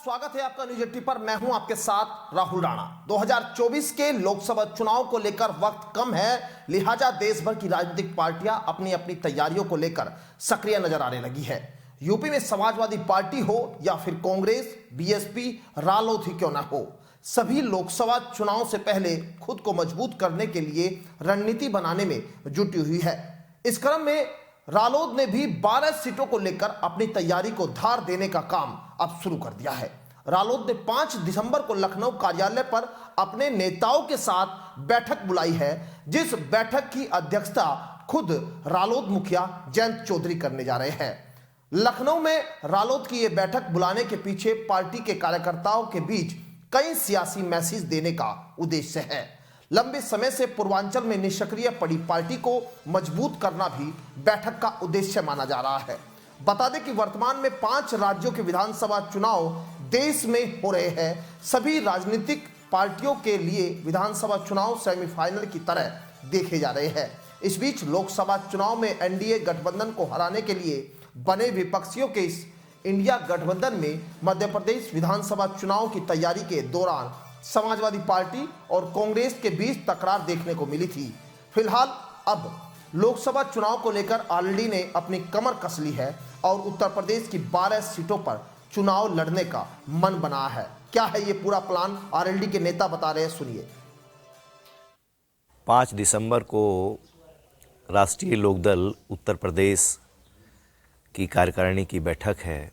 स्वागत है आपका न्यूज 80 पर। मैं हूं आपके साथ राहुल राणा। 2024 के लोकसभा चुनाव को लेकर वक्त कम है, लिहाजा देश भर की राजनीतिक पार्टियां अपनी अपनी तैयारियों को लेकर सक्रिय नजर आने लगी है। यूपी में समाजवादी पार्टी हो या फिर कांग्रेस, बीएसपी, रालोद ही क्यों ना हो, सभी लोकसभा चुनाव से पहले खुद को मजबूत करने के लिए रणनीति बनाने में जुटी हुई है। इस क्रम में रालोद ने भी 12 सीटों को लेकर अपनी तैयारी को धार देने का काम अब शुरू कर दिया है। रालोद ने 5 दिसंबर को लखनऊ कार्यालय पर अपने नेताओं के साथ बैठक बुलाई है, जिस बैठक की अध्यक्षता खुद रालोद मुखिया जयंत चौधरी करने जा रहे हैं। लखनऊ में रालोद की यह बैठक बुलाने के पीछे पार्टी के कार्यकर्ताओं के बीच कई सियासी मैसेज देने का उद्देश्य है। लंबे समय से पूर्वांचल में निष्क्रिय पड़ी पार्टी को मजबूत करना भी बैठक का उद्देश्य माना जा रहा है। बता दें कि वर्तमान में 5 राज्यों के विधानसभा चुनाव देश में हो रहे हैं। सभी राजनीतिक पार्टियों के लिए विधानसभा चुनाव सेमीफाइनल की तरह देखे जा रहे हैं। इस बीच लोकसभा चुनाव में एनडीए गठबंधन को हराने के लिए बने विपक्षियों के इस इंडिया गठबंधन में मध्य प्रदेश विधानसभा चुनाव की तैयारी के दौरान समाजवादी पार्टी और कांग्रेस के बीच तकरार देखने को मिली थी। फिलहाल अब लोकसभा चुनाव को लेकर आरएलडी ने अपनी कमर कस ली है और उत्तर प्रदेश की 12 सीटों पर चुनाव लड़ने का मन बना है। क्या है ये पूरा प्लान, आरएलडी के नेता बता रहे हैं, सुनिए। 5 दिसंबर को राष्ट्रीय लोकदल उत्तर प्रदेश की कार्यकारिणी की बैठक है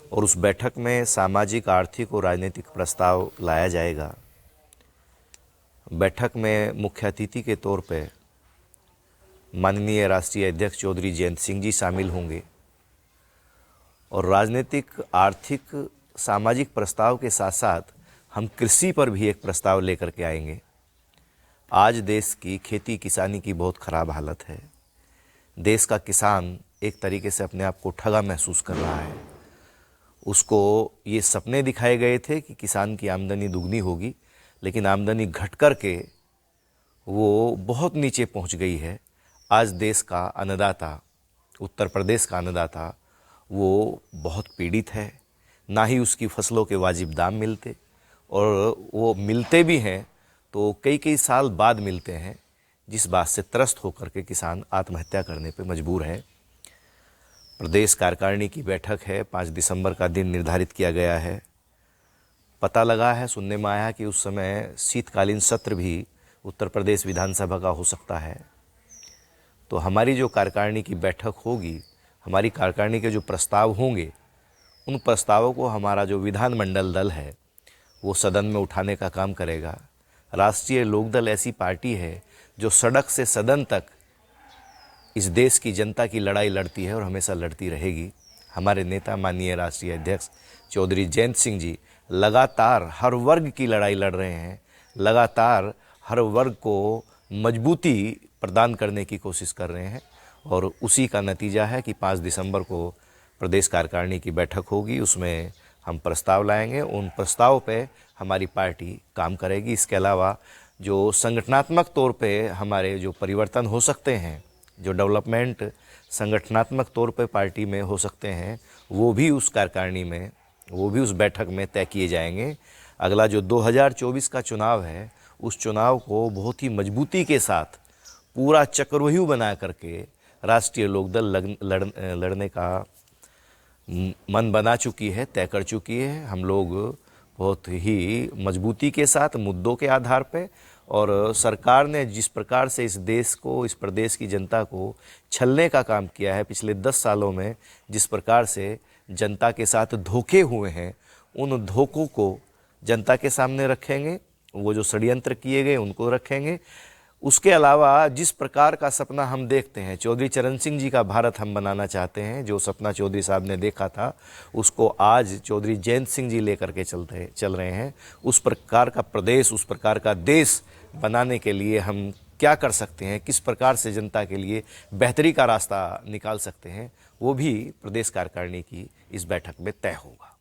और उस बैठक में सामाजिक, आर्थिक और राजनीतिक प्रस्ताव लाया जाएगा। बैठक में मुख्य अतिथि के तौर पे माननीय राष्ट्रीय अध्यक्ष चौधरी जयंत सिंह जी शामिल होंगे और राजनीतिक, आर्थिक, सामाजिक प्रस्ताव के साथ साथ हम कृषि पर भी एक प्रस्ताव लेकर के आएंगे। आज देश की खेती किसानी की बहुत ख़राब हालत है। देश का किसान एक तरीके से अपने आप को ठगा महसूस कर रहा है। उसको ये सपने दिखाए गए थे कि किसान की आमदनी दुगनी होगी, लेकिन आमदनी घट कर के वो बहुत नीचे पहुंच गई है। आज देश का अन्नदाता, उत्तर प्रदेश का अन्नदाता, वो बहुत पीड़ित है। ना ही उसकी फसलों के वाजिब दाम मिलते, और वो मिलते भी हैं तो कई कई साल बाद मिलते हैं, जिस बात से त्रस्त होकर के किसान आत्महत्या करने पे मजबूर है। प्रदेश कार्यकारिणी की बैठक है, 5 दिसंबर का दिन निर्धारित किया गया है। पता लगा है, सुनने में आया कि उस समय शीतकालीन सत्र भी उत्तर प्रदेश विधानसभा का हो सकता है। तो हमारी जो कार्यकारिणी की बैठक होगी, हमारी कार्यकारिणी के जो प्रस्ताव होंगे, उन प्रस्तावों को हमारा जो विधानमंडल दल है वो सदन में उठाने का काम करेगा। राष्ट्रीय लोकदल ऐसी पार्टी है जो सड़क से सदन तक इस देश की जनता की लड़ाई लड़ती है और हमेशा लड़ती रहेगी। हमारे नेता माननीय राष्ट्रीय अध्यक्ष चौधरी जयंत सिंह जी लगातार हर वर्ग की लड़ाई लड़ रहे हैं, लगातार हर वर्ग को मजबूती प्रदान करने की कोशिश कर रहे हैं और उसी का नतीजा है कि 5 दिसंबर को प्रदेश कार्यकारिणी की बैठक होगी। उसमें हम प्रस्ताव लाएंगे, उन प्रस्ताव पे हमारी पार्टी काम करेगी। इसके अलावा जो संगठनात्मक तौर पे हमारे जो परिवर्तन हो सकते हैं, जो डेवलपमेंट संगठनात्मक तौर पे पार्टी में हो सकते हैं, वो भी उस कार्यकारिणी में, वो भी उस बैठक में तय किए जाएंगे। अगला जो 2024 का चुनाव है, उस चुनाव को बहुत ही मजबूती के साथ पूरा चक्रव्यूह बना करके राष्ट्रीय लोकदल लड़ने का मन बना चुकी है, तय कर चुकी है। हम लोग बहुत ही मजबूती के साथ मुद्दों के आधार पे, और सरकार ने जिस प्रकार से इस देश को, इस प्रदेश की जनता को छलने का काम किया है पिछले 10 सालों में, जिस प्रकार से जनता के साथ धोखे हुए हैं, उन धोखों को जनता के सामने रखेंगे। वो जो षड्यंत्र किए गए उनको रखेंगे। उसके अलावा जिस प्रकार का सपना हम देखते हैं, चौधरी चरण सिंह जी का भारत हम बनाना चाहते हैं, जो सपना चौधरी साहब ने देखा था उसको आज चौधरी जयंत सिंह जी लेकर के चल रहे हैं। उस प्रकार का प्रदेश, उस प्रकार का देश बनाने के लिए हम क्या कर सकते हैं, किस प्रकार से जनता के लिए बेहतरी का रास्ता निकाल सकते हैं, वो भी प्रदेश कार्यकारिणी की इस बैठक में तय होगा।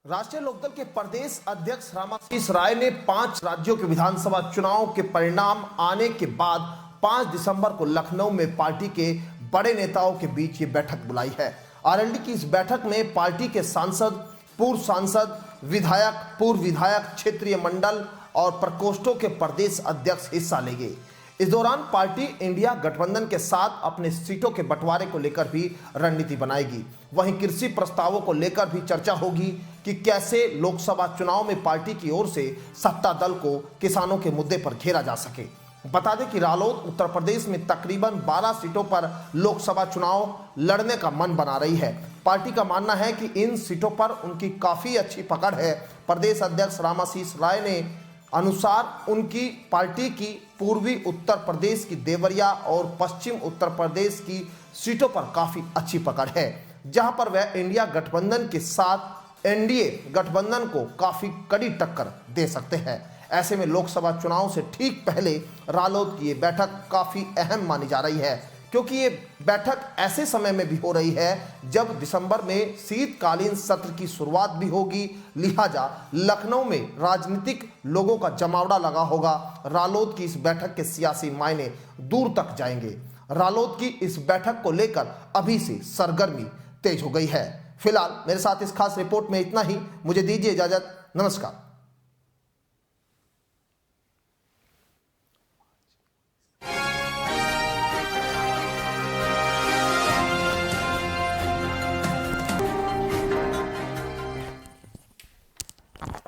राष्ट्रीय लोकदल के प्रदेश अध्यक्ष रामाशीष राय ने 5 राज्यों के विधानसभा चुनाव के परिणाम आने के बाद 5 दिसंबर को लखनऊ में पार्टी के बड़े नेताओं के बीच ये बैठक बुलाई है। आरएलडी की इस बैठक में पार्टी के सांसद पूर्व सांसद, विधायक, पूर्व विधायक, क्षेत्रीय मंडल और प्रकोष्ठों के प्रदेश अध्यक्ष हिस्सा लेंगे। इस दौरान पार्टी इंडिया गठबंधन के साथ अपने सीटों के बंटवारे को लेकर भी रणनीति बनाएगी। वहीं कृषि प्रस्तावों को लेकर भी चर्चा होगी कि कैसे लोकसभा चुनाव में पार्टी की ओर से सत्ता दल को किसानों के मुद्दे पर घेरा जा सके। बता दें कि रालोद उत्तर प्रदेश में तकरीबन 12 सीटों पर लोकसभा चुनाव लड़ने का मन बना रही है। पार्टी का मानना है कि इन सीटों पर उनकी काफी अच्छी पकड़ है। प्रदेश अध्यक्ष रामाशीष राय ने अनुसार उनकी पार्टी की पूर्वी उत्तर प्रदेश की देवरिया और पश्चिम उत्तर प्रदेश की सीटों पर काफी अच्छी पकड़ है, जहां पर वह इंडिया गठबंधन के साथ एनडीए गठबंधन को काफी कड़ी टक्कर दे सकते हैं। ऐसे में लोकसभा चुनाव से ठीक पहले रालोद की ये बैठक काफी अहम मानी जा रही है, क्योंकि ये बैठक ऐसे समय में भी हो रही है जब दिसंबर में शीतकालीन सत्र की शुरुआत भी होगी। लिहाजा लखनऊ में राजनीतिक लोगों का जमावड़ा लगा होगा। रालोद की इस बैठक के सियासी मायने दूर तक जाएंगे। रालोद की इस बैठक को लेकर अभी से सरगर्मी तेज हो गई है। फिलहाल मेरे साथ इस खास रिपोर्ट में इतना ही। मुझे दीजिए इजाजत। नमस्कार।